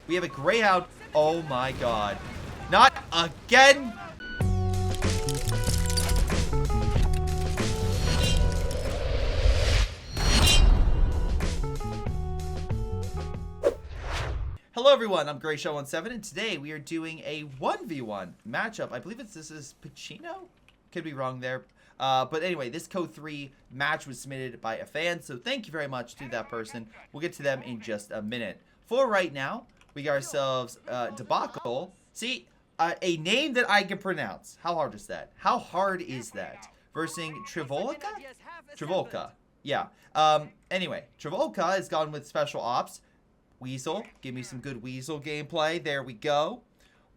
We have a Greyhound. Oh my god. Not again! Hello everyone, I'm Greyshot17, and today we are doing a 1v1 matchup. I believe this is Pacino? Could be wrong there. But anyway, this CoH3 match was submitted by a fan, so thank you very much to that person. We'll get to them in just a minute. For right now, we got ourselves Debacle. See, a name that I can pronounce. How hard is that? How hard is that? Versus Travolka. Yeah. Anyway, Travolka has gone with special ops. Weasel. Give me some good Weasel gameplay. There we go.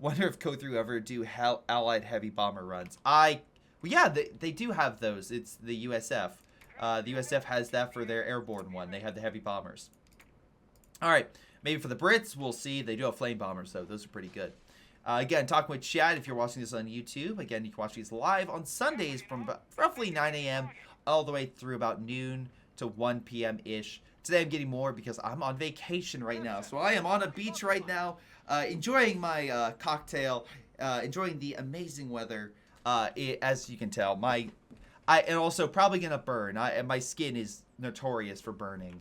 Wonder if CoH3 ever do allied heavy bomber runs. Well, yeah, they do have those. It's the USF. The USF has that for their airborne one. They have the heavy bombers. All right. Maybe for the Brits, we'll see. They do have flame bombers, though. Those are pretty good. Again, talking with chat if you're watching this on YouTube. Again, you can watch these live on Sundays from roughly 9 a.m. all the way through about noon to 1 p.m.-ish. Today I'm getting more because I'm on vacation right now. So I am on a beach right now, enjoying my cocktail, enjoying the amazing weather. As you can tell, and also probably gonna burn. My skin is notorious for burning,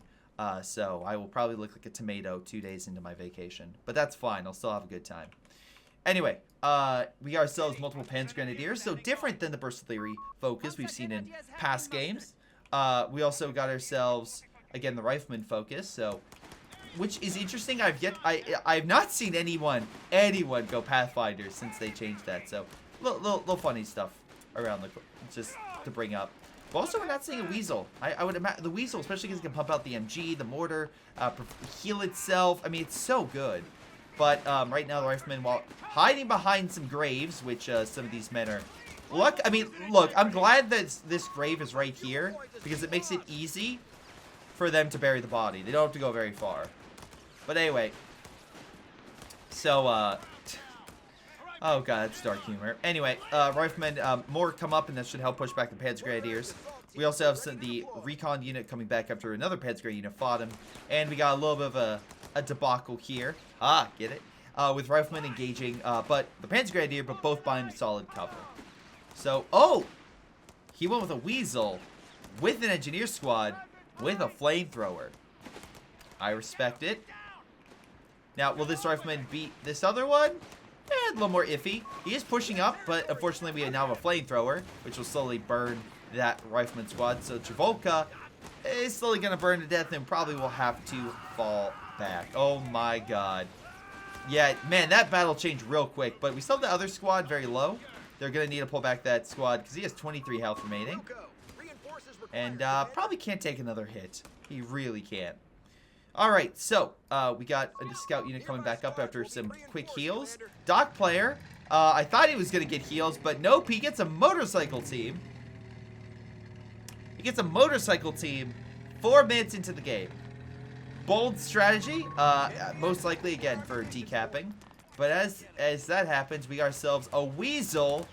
so I will probably look like a tomato 2 days into my vacation. But that's fine. I'll still have a good time. Anyway, we got ourselves multiple Panzer Grenadiers, so different than the burst theory focus we've seen in past games. We also got ourselves, again, the Rifleman focus, so which is interesting. I've not seen anyone go Pathfinder since they changed that. So little funny stuff around just to bring up. But also, we're not seeing a Weasel. I would imagine the Weasel, especially because it can pump out the MG, the mortar, heal itself. I mean, it's so good. But right now, the Rifleman, while hiding behind some graves, which some of these men are. Look, I'm glad that this grave is right here because it makes it easy for them to bury the body. They don't have to go very far. But anyway, so oh god, it's dark humor. Anyway, Riflemen, more come up, and that should help push back the Panzer Grenadiers. We also have the recon unit coming back after another Panzer Grenadier unit fought him, and we got a little bit of a debacle here. Get it? With Riflemen engaging, but the Panzer Grenadier, but both buying solid cover. So, he went with a Weasel with an engineer squad with a flamethrower. I respect it. Now, will this Rifleman beat this other one? A little more iffy. He is pushing up, but unfortunately we now have a flamethrower, which will slowly burn that Rifleman squad. So Travolka is slowly going to burn to death and probably will have to fall back. Oh my god. Yeah, man, that battle changed real quick, but we still have the other squad very low. They're going to need to pull back that squad because he has 23 health remaining. And probably can't take another hit. He really can't. Alright, so we got a scout unit coming back up after some quick heals. Doc player, I thought he was going to get heals, but nope, he gets a motorcycle team. He gets a motorcycle team 4 minutes into the game. Bold strategy, most likely, again, for decapping. But as that happens, we got ourselves a Weasel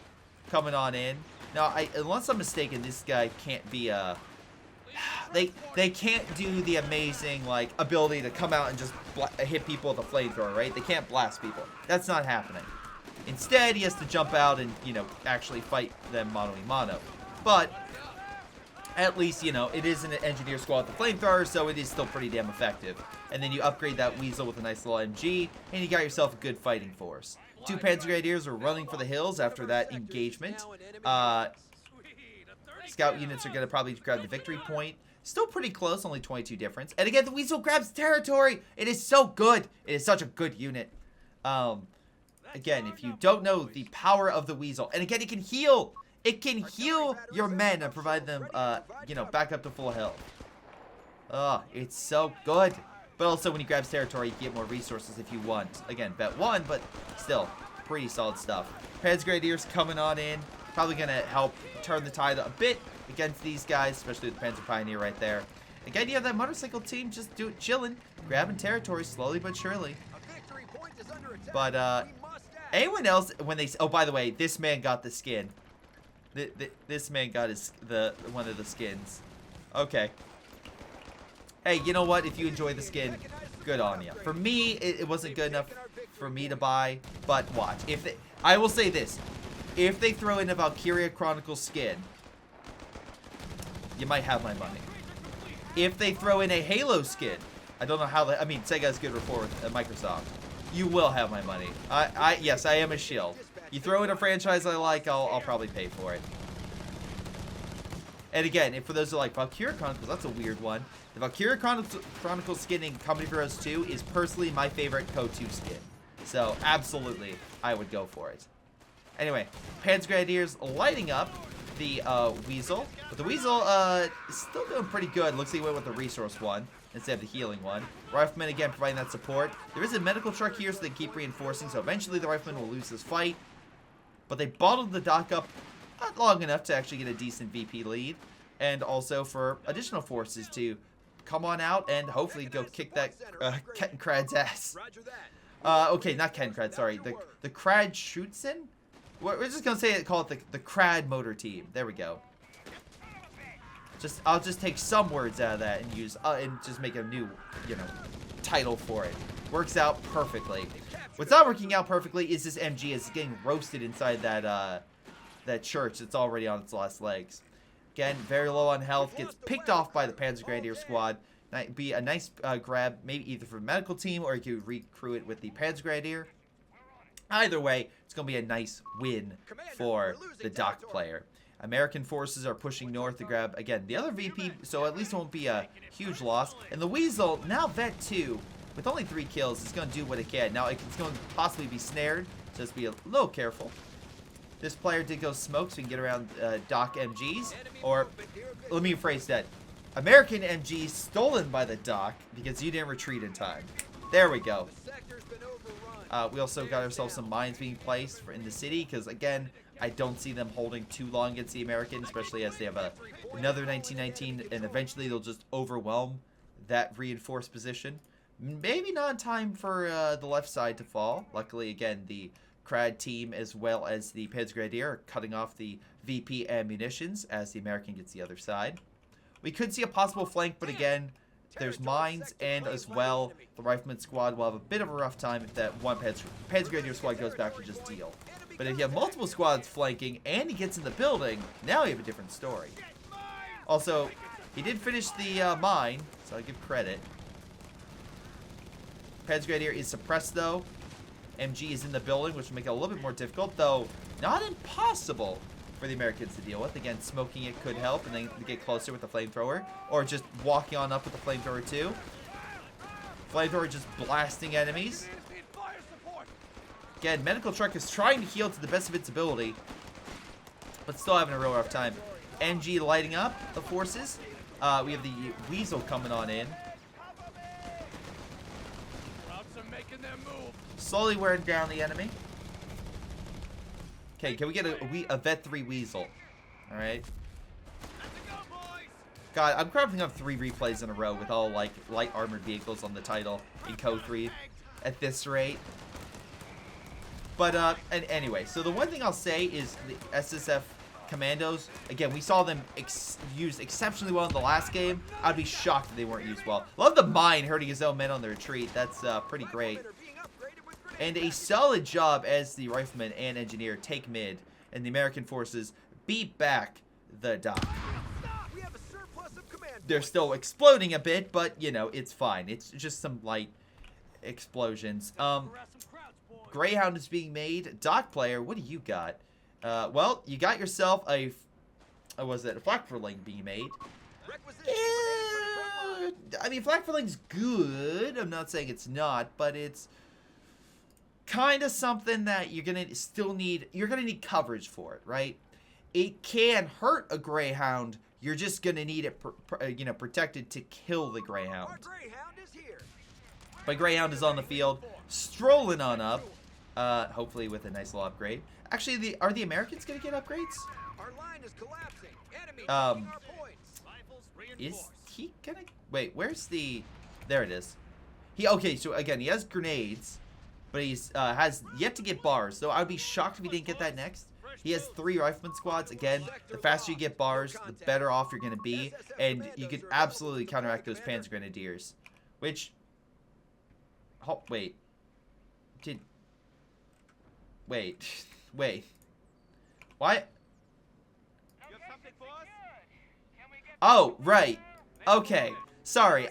coming on in. Now, unless I'm mistaken, this guy can't be they can't do the amazing, like, ability to come out and just hit people with a flamethrower, right? They can't blast people. That's not happening. Instead, he has to jump out and, actually fight them mano-a-mano. But at least, it is an engineer squad with a flamethrower, so it is still pretty damn effective. And then you upgrade that Weasel with a nice little MG, and you got yourself a good fighting force. 2 Panzer Grenadiers are running for the hills after that engagement. Scout units are going to probably grab the victory point. Still pretty close, only 22 difference. And again, the Weasel grabs territory. It is so good. It is such a good unit. Again, if you don't know the power of the Weasel, and again, it can heal. It can heal your men and provide them, back up to full health. It's so good. But also, when he grabs territory, you get more resources if you want. Again, bet 1, but still, pretty solid stuff. Panzer Grenadiers coming on in. Probably going to help turn the tide a bit against these guys, especially with the Panzer Pioneer right there. Again, you have that motorcycle team just chilling, grabbing territory slowly but surely. But anyone else, when they... Oh, by the way, this man got the skin. This man got one of the skins. Okay. Hey, you know what? If you enjoy the skin, good on you. For me, it wasn't good enough for me to buy, but watch. I will say this. If they throw in a Valkyria Chronicles skin, you might have my money. If they throw in a Halo skin, I don't know how I mean, Sega has good rapport with Microsoft. You will have my money. Yes, I am a shield. You throw in a franchise I like, I'll probably pay for it. And again, for those who like Valkyria Chronicles, that's a weird one. The Valkyria Chronicles skin in Company of Heroes 2 is personally my favorite CoH3 skin. So, absolutely, I would go for it. Anyway, Panzer Grenadiers lighting up the Weasel. But the Weasel is still doing pretty good. Looks like he went with the resource one instead of the healing one. Rifleman, again, providing that support. There is a medical truck here, so they keep reinforcing. So, eventually, the Rifleman will lose this fight. But they bottled the dock up not long enough to actually get a decent VP lead. And also for additional forces to come on out and hopefully go kick that Ketenkrad's ass. Okay, not Ketenkrad, sorry. The Krad Schutzen? We're just going to call it the Krad motor team. There we go. I'll just take some words out of that and use and just make a new, title for it. Works out perfectly. What's not working out perfectly is this MG is getting roasted inside that church that's already on its last legs. Again, very low on health, gets picked off by the Panzer Grenadier squad. Be a nice grab, maybe either for the medical team or you could recruit it with the Panzer Grenadier. Either way, it's going to be a nice win for the dock player. American forces are pushing north to grab, again, the other VP, so at least it won't be a huge loss. And the Weasel, now Vet 2, with only 3 kills, is going to do what it can. Now, it's going to possibly be snared, so just be a little careful. This player did go smoke, so we can get around dock MGs. Or, let me rephrase that. American MGs stolen by the dock because you didn't retreat in time. There we go. We also got ourselves some mines being placed in the city because, again, I don't see them holding too long against the Americans, especially as they have another 1919, and eventually they'll just overwhelm that reinforced position. Maybe not in time for the left side to fall. Luckily, again, the Krad team as well as the Panzer Grenadier are cutting off the VP ammunitions as the American gets the other side. We could see a possible flank, but again, there's mines, and as well, the Rifleman squad will have a bit of a rough time if that one Panzer Grenadier squad goes back to just deal. But if you have multiple squads flanking and he gets in the building, now you have a different story. Also, he did finish the mine, so I give credit. Panzer Grenadier is suppressed, though. MG is in the building, which will make it a little bit more difficult, though not impossible for the Americans to deal with. Again, smoking it could help, and then get closer with the flamethrower, or just walking on up with the flamethrower too. Flamethrower just blasting enemies. Again, medical truck is trying to heal to the best of its ability, but still having a real rough time. MG lighting up the forces. We have the Weasel coming on in. Slowly wearing down the enemy. Okay, can we get a Vet 3 Weasel? Alright. God, I'm crafting up 3 replays in a row with all, like, light armored vehicles on the title in CoH3 at this rate. But, and anyway, so the one thing I'll say is the SSF Commandos, again, we saw them used exceptionally well in the last game. I'd be shocked if they weren't used well. Love the mine hurting his own men on the retreat. That's pretty great. And a solid job as the Rifleman and Engineer take mid, and the American forces beat back the dock. They're still exploding a bit, but, it's fine. It's just some light explosions. Greyhound is being made. Dock player, what do you got? Well, you got yourself a Flakverling being made. I mean, Flakverling's good. I'm not saying it's not, but it's kind of something that you're gonna need coverage for it, right? It can hurt a Greyhound. You're just gonna need it, protected to kill the Greyhound. But Greyhound is on the field, strolling on up, hopefully with a nice little upgrade. Actually, are the Americans gonna get upgrades? Our line is collapsing. Enemy is he gonna? Wait, where's the? There it is. Okay, so again, he has grenades. But he's has yet to get bars, so I'd be shocked if he didn't get that next. He has 3 Rifleman squads. Again, the faster you get bars, the better off you're going to be. And you could absolutely counteract those Panzer Grenadiers. Which, Oh, wait. Wait. Wait. What? Oh, right. Okay. Sorry.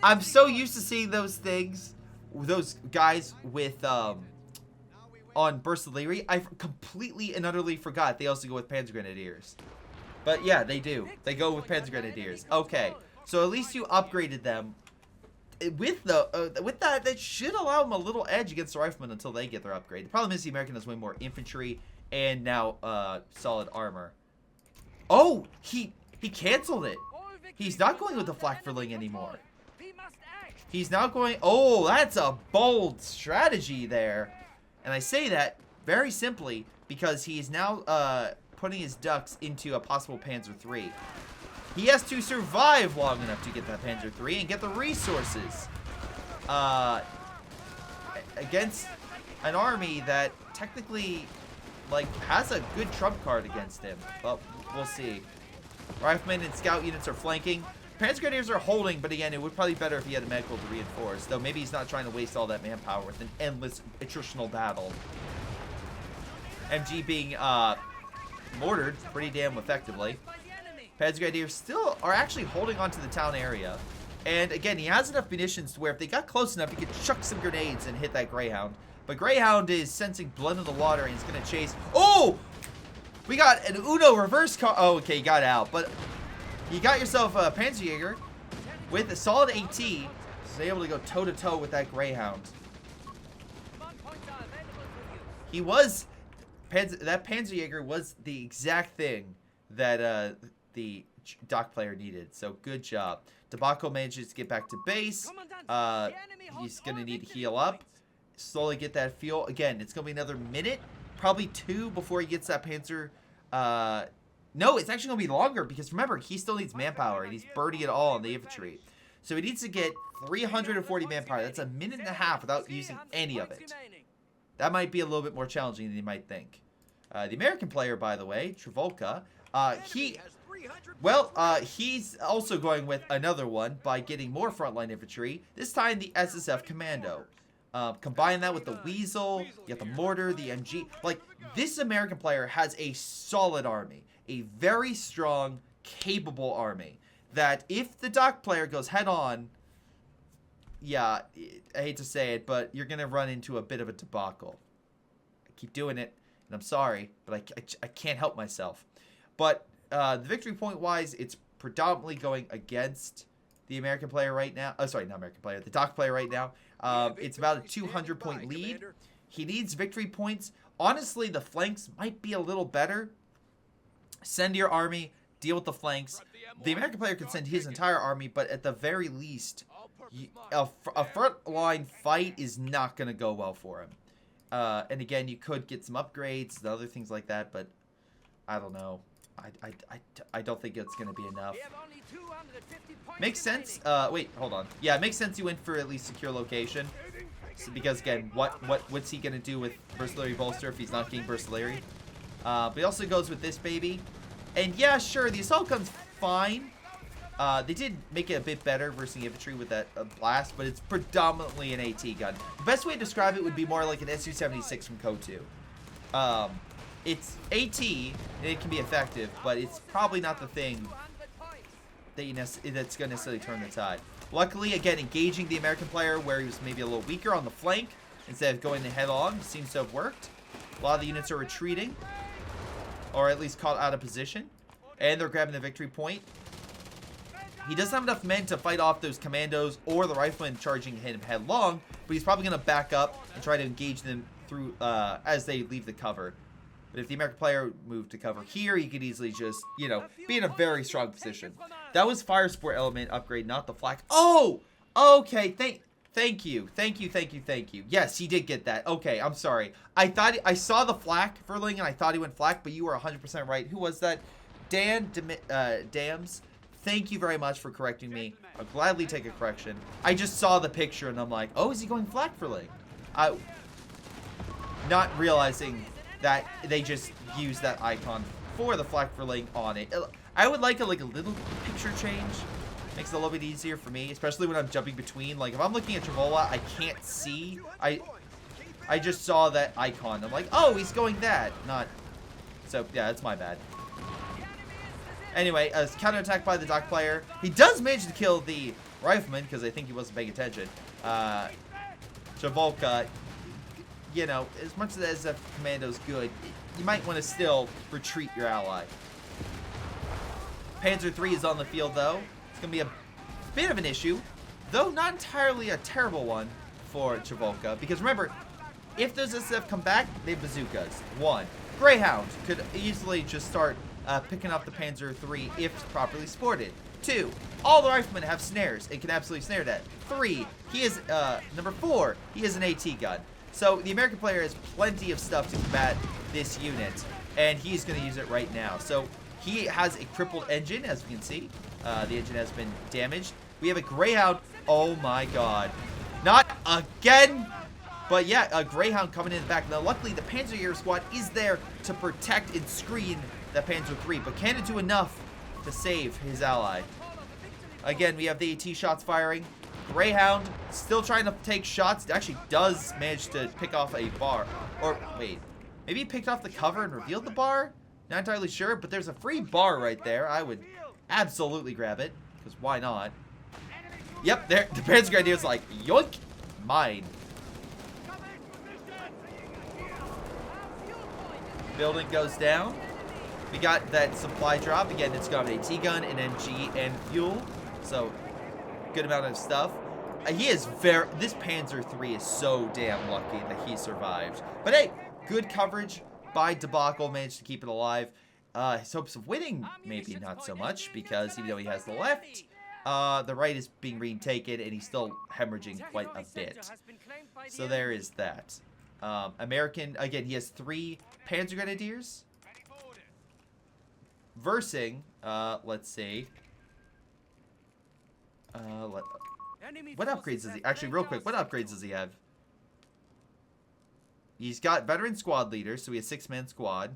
I'm so used to seeing those things, those guys with, on Burst of Leary. I completely and utterly forgot they also go with Panzer Grenadiers. But yeah, they do. They go with Panzer Grenadiers. Okay. So at least you upgraded them. With that should allow them a little edge against the riflemen until they get their upgrade. The problem is the American has way more infantry and now solid armor. Oh, he canceled it. He's not going with the flak-furling anymore. He's now going. Oh, that's a bold strategy there. And I say that very simply because he is now putting his ducks into a possible Panzer III. He has to survive long enough to get that Panzer III and get the resources against an army that technically, like, has a good trump card against him. But we'll see. Riflemen and scout units are flanking. Panzer Grenadiers are holding, but again, it would probably be better if he had a medical to reinforce. Though maybe he's not trying to waste all that manpower with an endless attritional battle. MG being mortared pretty damn effectively. Panzer Grenadiers still are actually holding onto the town area. And again, he has enough munitions to where if they got close enough, he could chuck some grenades and hit that Greyhound. But Greyhound is sensing blood in the water and he's going to chase. Oh! We got an Uno reverse car. Oh, okay, got out. But you got yourself a Panzerjäger with a solid AT. So able to go toe-to-toe with that Greyhound. He was... that Panzerjäger was the exact thing that... the dock player needed. So good job. Debacle manages to get back to base. He's going to need to heal up. Slowly get that fuel. Again, it's going to be another minute, probably 2 before he gets that Panzer. No, it's actually going to be longer because remember, he still needs manpower and he's burning it all on the infantry. So he needs to get 340 manpower. That's a minute and a half without using any of it. That might be a little bit more challenging than you might think. The American player, by the way, Travolta, he's also going with another one by getting more frontline infantry. This time, the SSF Commando. Combine that with the Weasel, you got the Mortar, the MG. Like, this American player has a solid army. A very strong, capable army. That if the dock player goes head-on, yeah, I hate to say it, but you're going to run into a bit of a debacle. I keep doing it, and I'm sorry, but I can't help myself. But the victory point-wise, it's predominantly going against the American player right now. Oh, sorry, not American player. The dock player right now. It's about a 200-point lead. He needs victory points. Honestly, the flanks might be a little better. Send your army. Deal with the flanks. The American player can send his entire army, but at the very least, a front-line fight is not going to go well for him. And again, you could get some upgrades and other things like that, but I don't know. I don't think it's going to be enough. Makes sense. Wait, hold on. Yeah, it makes sense you went for at least secure location. So, because, again, what's he going to do with Burstillery Bolster if he's not getting Burstillery? But he also goes with this baby. And, yeah, sure, the assault gun's fine. They did make it a bit better versus the infantry with that blast, but it's predominantly an AT gun. The best way to describe it would be more like an Su-76 from CoH3. It's AT, and it can be effective, but it's probably not the thing that that's going to necessarily turn the tide. Luckily, again, engaging the American player where he was maybe a little weaker on the flank instead of going head on seems to have worked. A lot of the units are retreating, or at least caught out of position, and they're grabbing the victory point. He doesn't have enough men to fight off those commandos or the riflemen charging him headlong, but he's probably going to back up and try to engage them through as they leave the cover. But if the American player moved to cover here, he could easily just, you know, be in a very strong position. That was Fire Sport element upgrade, not the flak. Oh! Okay, thank you. Yes, he did get that. Okay, I'm sorry. I saw the flak furling and I thought he went flak, but you were 100% right. Who was that? Dams. Thank you very much for correcting me. I'll gladly take a correction. I just saw the picture and I'm like, oh, is he going flak furling? Not realizing that they just use that icon for the flak furling on it. I would like a little picture change Makes it a little bit easier for me, especially when I'm jumping between. Like, if I'm looking at Travola, I can't see. I just saw that icon. I'm like, oh, he's going that. Not. So, yeah, that's my bad. Anyway, as counterattack by the dock player. He does manage to kill the rifleman, because I think he wasn't paying attention. Travolka, you know, as much as the commando's good, you might want to still retreat your ally. Panzer III is on the field, though. It's going to be a bit of an issue, though not entirely a terrible one for Travolka. Because remember, if those SF come back, they have bazookas. 1. Greyhound could easily just start picking up the Panzer III if properly sported. 2. All the riflemen have snares and can absolutely snare that. 3. He is, number 4, he is an AT gun. So the American player has plenty of stuff to combat this unit, and he's going to use it right now. So he has a crippled engine, as we can see. The engine has been damaged. We have a Greyhound. Oh my god. Not again! But yeah, a Greyhound coming in the back. Now, luckily, the Panzer squad is there to protect and screen that Panzer III, but can it do enough to save his ally? Again, we have the AT shots firing. Greyhound still trying to take shots. It actually does manage to pick off a bar. Or, wait, maybe he picked off the cover and revealed the bar? Not entirely sure, but there's a free bar right there. I would absolutely grab it, because why not? Yep, there. The Panzer Grenadier's like, yoink, mine. Building goes down. We got that supply drop. Again, it's got an AT gun, an MG, and fuel. So, good amount of stuff. He is this Panzer III is so damn lucky that he survived. But hey, good coverage by Debacle. Managed to keep it alive. His hopes of winning, maybe not so much, because even though he has the left, the right is being retaken, and he's still hemorrhaging quite a bit. So there is that. American, again, he has 3 Panzer Grenadiers. Versing, let's see. What upgrades does he... Actually, real quick, what upgrades does he have? He's got veteran squad leader, so he has 6-man squad.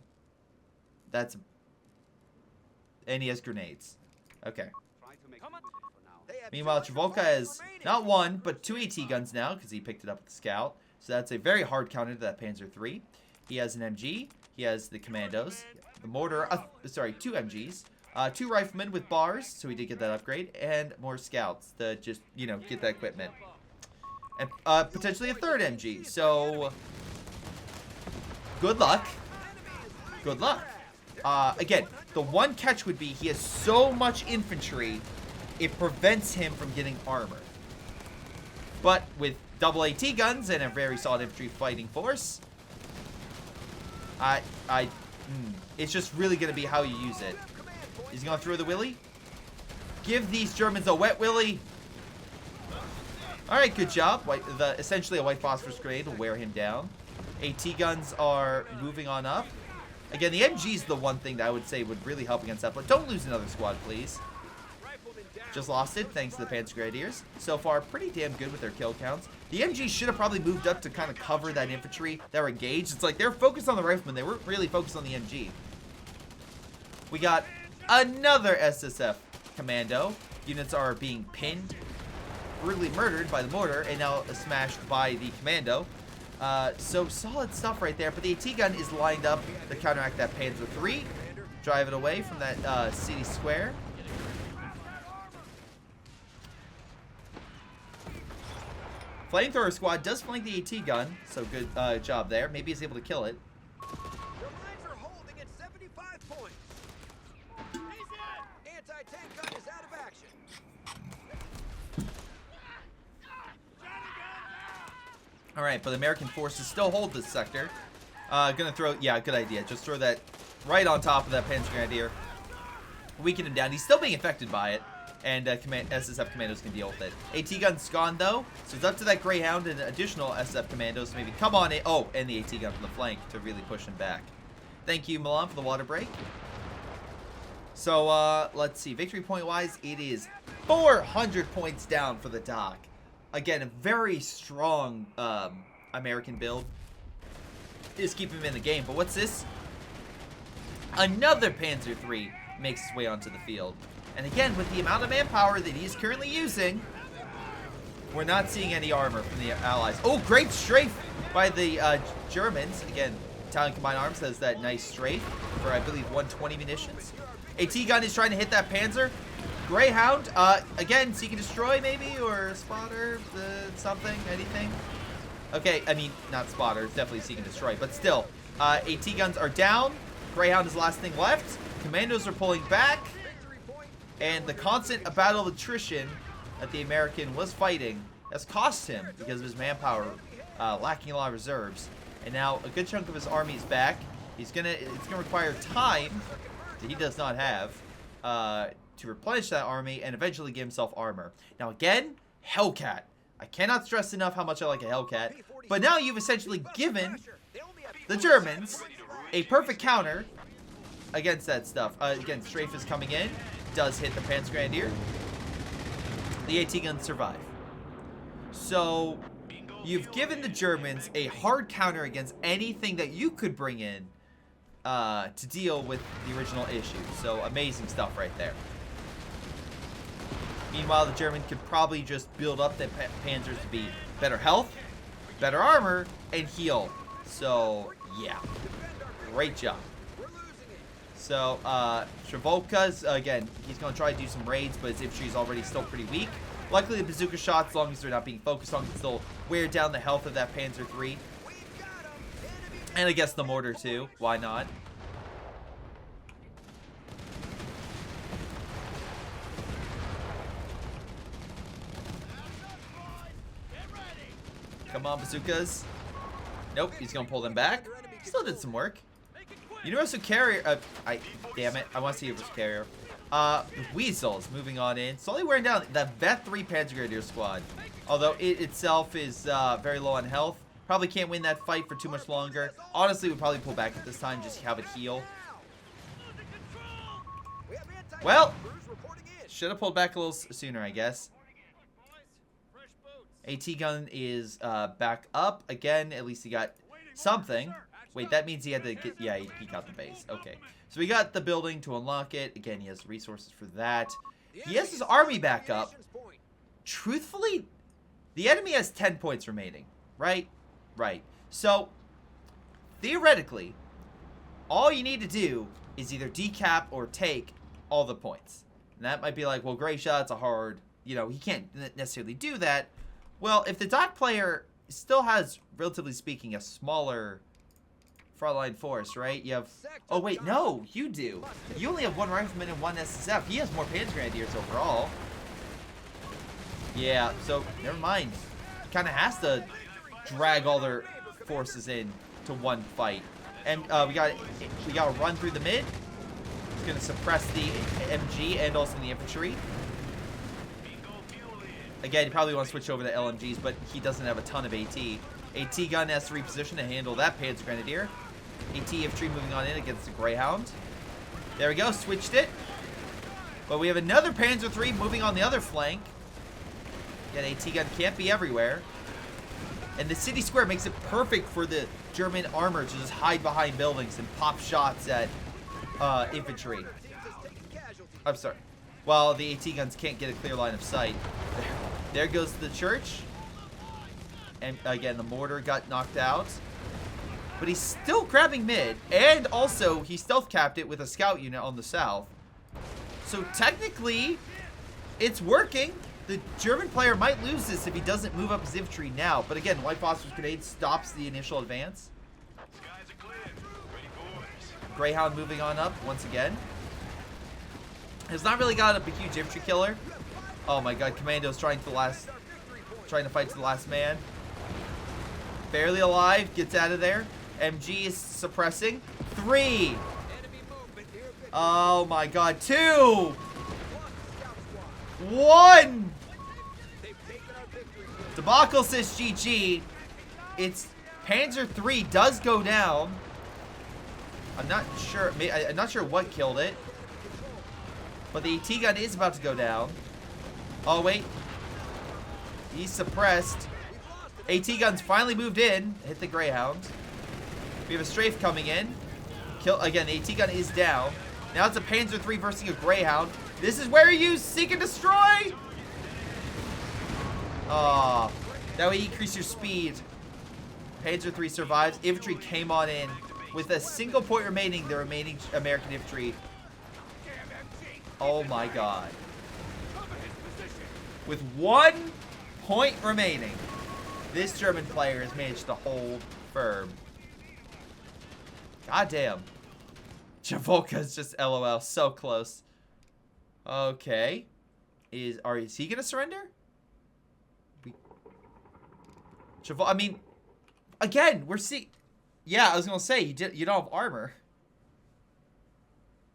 That's... And he has grenades. Okay. Meanwhile, Travolka has not 1, but 2 AT guns now, because he picked it up with the scout. So that's a very hard counter to that Panzer III. He has an MG. He has the commandos. The mortar, 2 MGs. 2 riflemen with bars, so we did get that upgrade. And more scouts to just, you know, get that equipment. And potentially a 3rd MG. So, good luck. Good luck. Again, the one catch would be he has so much infantry, it prevents him from getting armor. But with double AT guns and a very solid infantry fighting force, it's just really going to be how you use it. He's going to throw the willy. Give these Germans a wet willy. Alright, good job. Essentially a white phosphorus grenade will wear him down. AT guns are moving on up. Again, the MG is the one thing that I would say would really help against that, but don't lose another squad, please. Just lost it, thanks to the Panzer Grenadiers. So far, pretty damn good with their kill counts. The MG should have probably moved up to kind of cover that infantry that were engaged. It's like they're focused on the riflemen. They weren't really focused on the MG. We got another SSF commando. Units are being pinned, brutally murdered by the mortar, and now smashed by the commando. So solid stuff right there. But the AT gun is lined up to counteract that Panzer III. Drive it away from that city square. Flamethrower squad does flank the AT gun, so good job there. Maybe he's able to kill it. Your lines are holding at 75 points. Anti-tank gun is out of action. All right, but American forces still hold this sector. Gonna throw, yeah, good idea. Just throw that right on top of that Panzer Grenadier. Weaken him down. He's still being affected by it. And SSF commandos can deal with it. AT gun's gone though, so it's up to that Greyhound and additional SF commandos to maybe come on in. Oh, and the AT gun from the flank to really push him back. Thank you, Milam, for the water break. So, let's see. Victory point wise, it is 400 points down for the dock. Again, a very strong American build. Just keep him in the game. But what's this? Another Panzer III makes his way onto the field. And again, with the amount of manpower that he's currently using, we're not seeing any armor from the allies. Oh, great strafe by the Germans. Again, Italian Combined Arms has that nice strafe for, I believe, 120 munitions. AT gun is trying to hit that Panzer. Greyhound, again, seek and destroy maybe, or spotter, something, anything. Okay, I mean, not spotter, it's definitely seek and destroy, but still, AT guns are down. Greyhound is the last thing left. Commandos are pulling back, and the constant battle of attrition that the American was fighting has cost him because of his manpower, lacking a lot of reserves. And now a good chunk of his army is back. It's gonna require time that he does not have to replenish that army and eventually give himself armor. Now again, Hellcat. I cannot stress enough how much I like a Hellcat. But now you've essentially given the Germans a perfect counter against that stuff. Again, strafe is coming in. Does hit the Panzergrenadier. The AT guns survive. So you've given the Germans a hard counter against anything that you could bring in to deal with the original issue. So amazing stuff right there. Meanwhile, the German could probably just build up the Panzers to be better health, better armor, and heal. So yeah, great job. So Travolka's, again, he's going to try to do some raids, but his infantry is already still pretty weak. Luckily, the bazooka shots, as long as they're not being focused on, can still wear down the health of that Panzer III. And I guess the mortar too. Why not? Come on, bazookas. Nope, he's going to pull them back. Still did some work. Universal Carrier, damn it, I want to see Universal Carrier. Weasels moving on in, slowly wearing down that Vet 3 Panzergrenadier squad. Although it itself is very low on health. Probably can't win that fight for too much longer. Honestly, we'd probably pull back at this time, just have it heal. Well, should have pulled back a little sooner, I guess. AT gun is back up again. At least he got something. Wait, that means he had to get, yeah, he got the base. Okay. So we got the building to unlock it. Again, he has resources for that. He has his army back up. Truthfully, the enemy has 10 points remaining, right? Right. So, theoretically, all you need to do is either decap or take all the points. And that might be like, well, Greyshot's a hard, you know, he can't necessarily do that. Well, if the dock player still has, relatively speaking, a smaller frontline force, right? You have, oh wait, no, you do. You only have one rifleman and one SSF. He has more Panzergrenadiers overall. Yeah, so never mind. Kind of has to drag all their forces in to one fight. And we got to run through the mid. It's gonna suppress the MG and also the infantry. Again, you probably want to switch over to LMGs, but he doesn't have a ton of AT. AT gun has to reposition to handle that Panzergrenadier. AT infantry moving on in against the Greyhound. There we go, switched it. But we have another Panzer III moving on the other flank. Again, AT gun can't be everywhere. And the city square makes it perfect for the German armor to just hide behind buildings and pop shots at infantry. I'm sorry. While the AT guns can't get a clear line of sight. There goes the church. And again, the mortar got knocked out. But he's still grabbing mid. And also, he stealth capped it with a scout unit on the south. So technically, it's working. The German player might lose this if he doesn't move up his infantry now. But again, White Phosphorus Grenade stops the initial advance. Greyhound moving on up once again. Has not really got a huge infantry killer. Oh my god, Commando's trying to fight to the last man. Barely alive, gets out of there. MG is suppressing. 3. Oh my god, 2. 1. Debacle says GG. It's Panzer III does go down. I'm not sure. I'm not sure what killed it. But the AT gun is about to go down. Oh, wait. He's suppressed. AT gun's finally moved in. Hit the Greyhound. We have a strafe coming in. Kill again. The AT gun is down. Now it's a Panzer III versus a Greyhound. This is where you seek and destroy. Oh, that way you increase your speed. Panzer III survives. Infantry came on in. With a single point remaining, the remaining American infantry. Oh my god. With 1 point remaining, this German player has managed to hold firm. God damn. Javolka's just LOL. So close. Okay. Is he gonna surrender? I mean, again, we're seeing. Yeah, I was gonna say you don't have armor.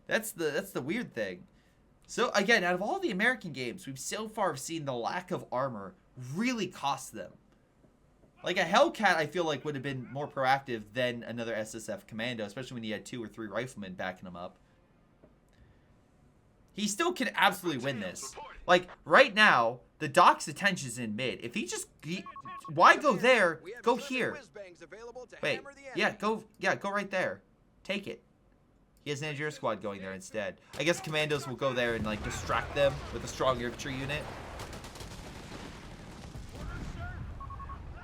That's the weird thing. So again, out of all the American games, we've so far seen the lack of armor really cost them. Like a Hellcat, I feel like would have been more proactive than another SSF commando, especially when you had 2 or 3 riflemen backing him up. He still can absolutely win this. Like right now, the Doc's attention's in mid. If he just why go there? Go here. Wait, yeah, go right there. Take it. He has an engineer squad going there instead. I guess commandos will go there and like distract them with a strong infantry unit.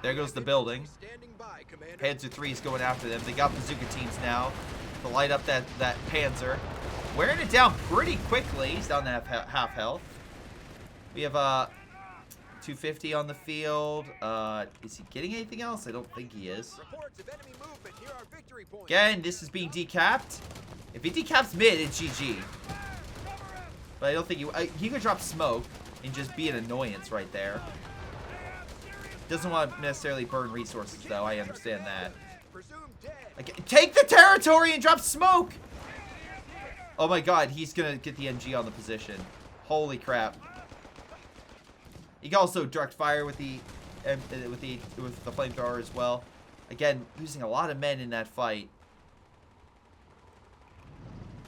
There goes the building. Panzer III is going after them. They got bazooka teams now to light up that Panzer. Wearing it down pretty quickly. He's down to half health. We have 250 on the field. Is he getting anything else? I don't think he is. Again, this is being decapped. If he decaps mid, it's GG. But I don't think he could drop smoke and just be an annoyance right there. Doesn't want to necessarily burn resources, though. I understand that. Like, take the territory and drop smoke! Oh my god, he's gonna get the MG on the position. Holy crap. He can also direct fire with the flamethrower as well. Again, losing a lot of men in that fight.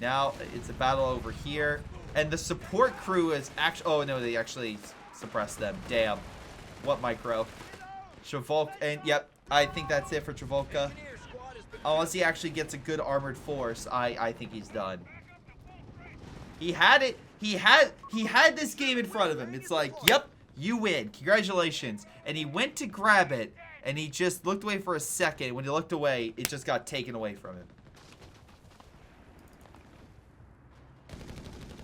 Now it's a battle over here, and the support crew is actually. Oh no, they actually suppressed them. Damn, what micro? Travolka, and yep, I think that's it for Travolka. Unless he actually gets a good armored force, I think he's done. He had it. He had this game in front of him. It's like, yep, you win. Congratulations. And he went to grab it, and he just looked away for a second. When he looked away, it just got taken away from him.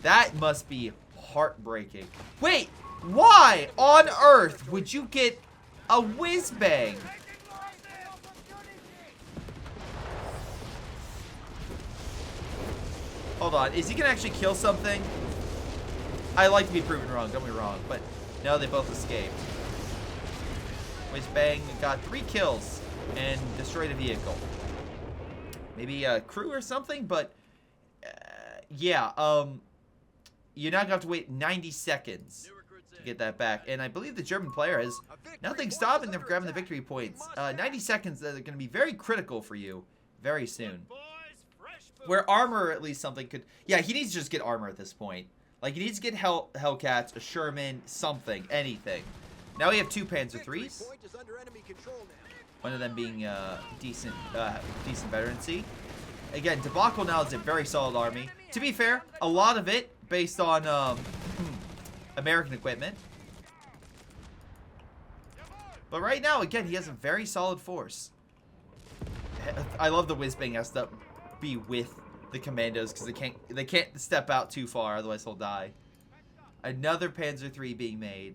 That must be heartbreaking. Wait, why on earth would you get a whiz bang? Hold on, is he gonna actually kill something? I like to be proven wrong, don't be wrong, but no, they both escaped. Whiz bang got 3 kills and destroyed a vehicle. Maybe a crew or something, but yeah, you're not gonna have to wait 90 seconds to get that back. And I believe the German player has nothing stopping them from grabbing the victory points. 90 seconds that are gonna be very critical for you very soon. Where armor, at least something could. Yeah, he needs to just get armor at this point. Like, he needs to get Hellcats, a Sherman, something, anything. Now we have 2 Panzer IIIs. One of them being decent veterancy. Again, Debacle now is a very solid army. To be fair, a lot of it based on American equipment. But right now, again, he has a very solid force. I love the whiz-bang has to be with the commandos because they can't step out too far, otherwise he'll die. Another Panzer III being made.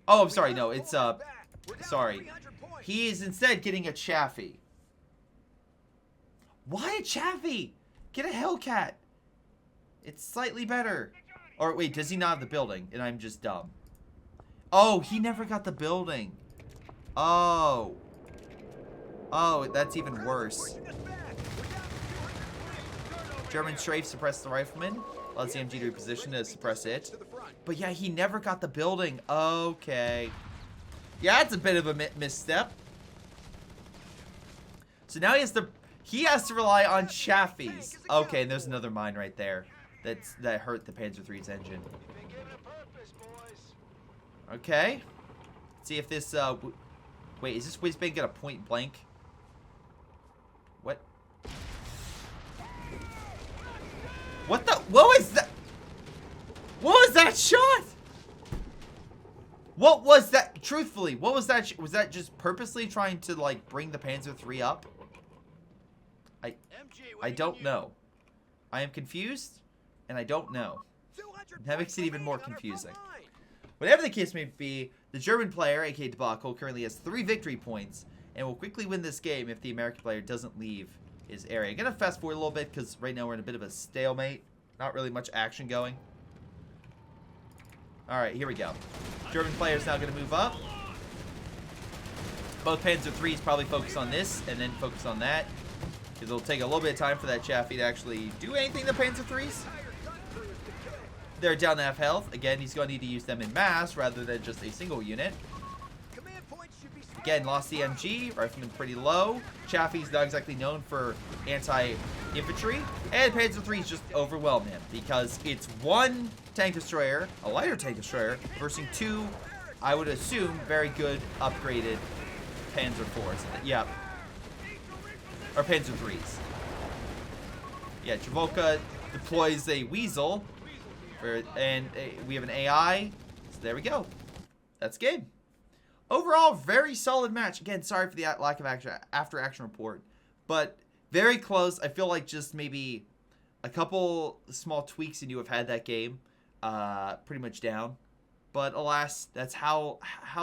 Oh, I'm sorry. No, it's sorry. He is instead getting a Chaffee. Why a Chaffee? Get a Hellcat. It's slightly better. Or wait, does he not have the building? And I'm just dumb. Oh, he never got the building. Oh. Oh, that's even worse. German strafe suppressed the rifleman. Allows the MG to reposition to suppress it. But yeah, he never got the building. Okay. Yeah, it's a bit of a misstep. So now he has to rely on Chaffies. Okay, and there's another mine right there that hurt the Panzer III's engine. Okay. Let's see if this wait, is this whiz bang gonna point blank? What? What the? What was that? What was that shot? What was that? Truthfully, what was that? Was that just purposely trying to, like, bring the Panzer III up? I don't know. I am confused, and I don't know. That makes it even more confusing. Whatever the case may be, the German player, aka Debacle, currently has 3 victory points, and will quickly win this game if the American player doesn't leave his area. I'm going to fast forward a little bit, because right now we're in a bit of a stalemate. Not really much action going. Alright, here we go. German player is now going to move up. Both Panzer IIIs probably focus on this, and then focus on that. Because it'll take a little bit of time for that Chaffee to actually do anything to the Panzer IIIs. They're down to half health. Again, he's going to need to use them in mass rather than just a single unit. Again, lost the MG. Rifleman pretty low. Chaffee's not exactly known for anti-infantry. And Panzer III is just overwhelmed him because it's 1 tank destroyer, a lighter tank destroyer, versus 2, I would assume, very good upgraded Panzer IVs. Yeah. Or Panzer IIIs. Yeah, Travolta deploys a Weasel. And we have an AI. So there we go. That's game. Overall, very solid match. Again, sorry for the lack of after-action report. But very close. I feel like just maybe a couple small tweaks and you have had that game pretty much down. But alas, that's how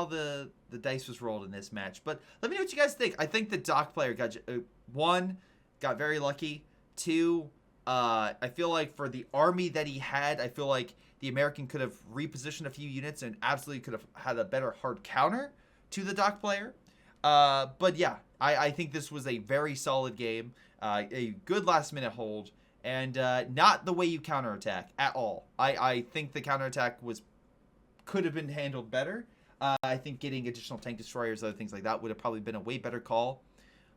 the dice was rolled in this match. But let me know what you guys think. I think the Doc player got, 1, got very lucky. 2, I feel like for the army that he had, I feel like the American could have repositioned a few units and absolutely could have had a better hard counter to the Doc player. But yeah, I think this was a very solid game, a good last-minute hold, and not the way you counterattack at all. I think the counterattack could have been handled better. I think getting additional tank destroyers, other things like that would have probably been a way better call.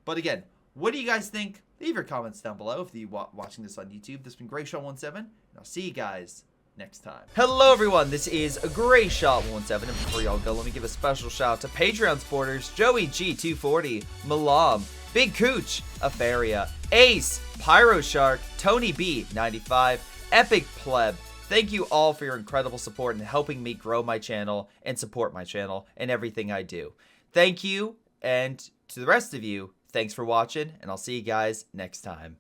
But again, what do you guys think? Leave your comments down below if you're watching this on YouTube. This has been Greyshot17, and I'll see you guys next time. Hello everyone, this is Greyshot17, and before y'all go, let me give a special shout out to Patreon supporters Joey G240, Milam, Big Cooch, Aphyria, Ace, Pyro Shark, Tonybee 95, Epic Pleb. Thank you all for your incredible support and helping me grow my channel and support my channel and everything I do. Thank you, and to the rest of you, thanks for watching, and I'll see you guys next time.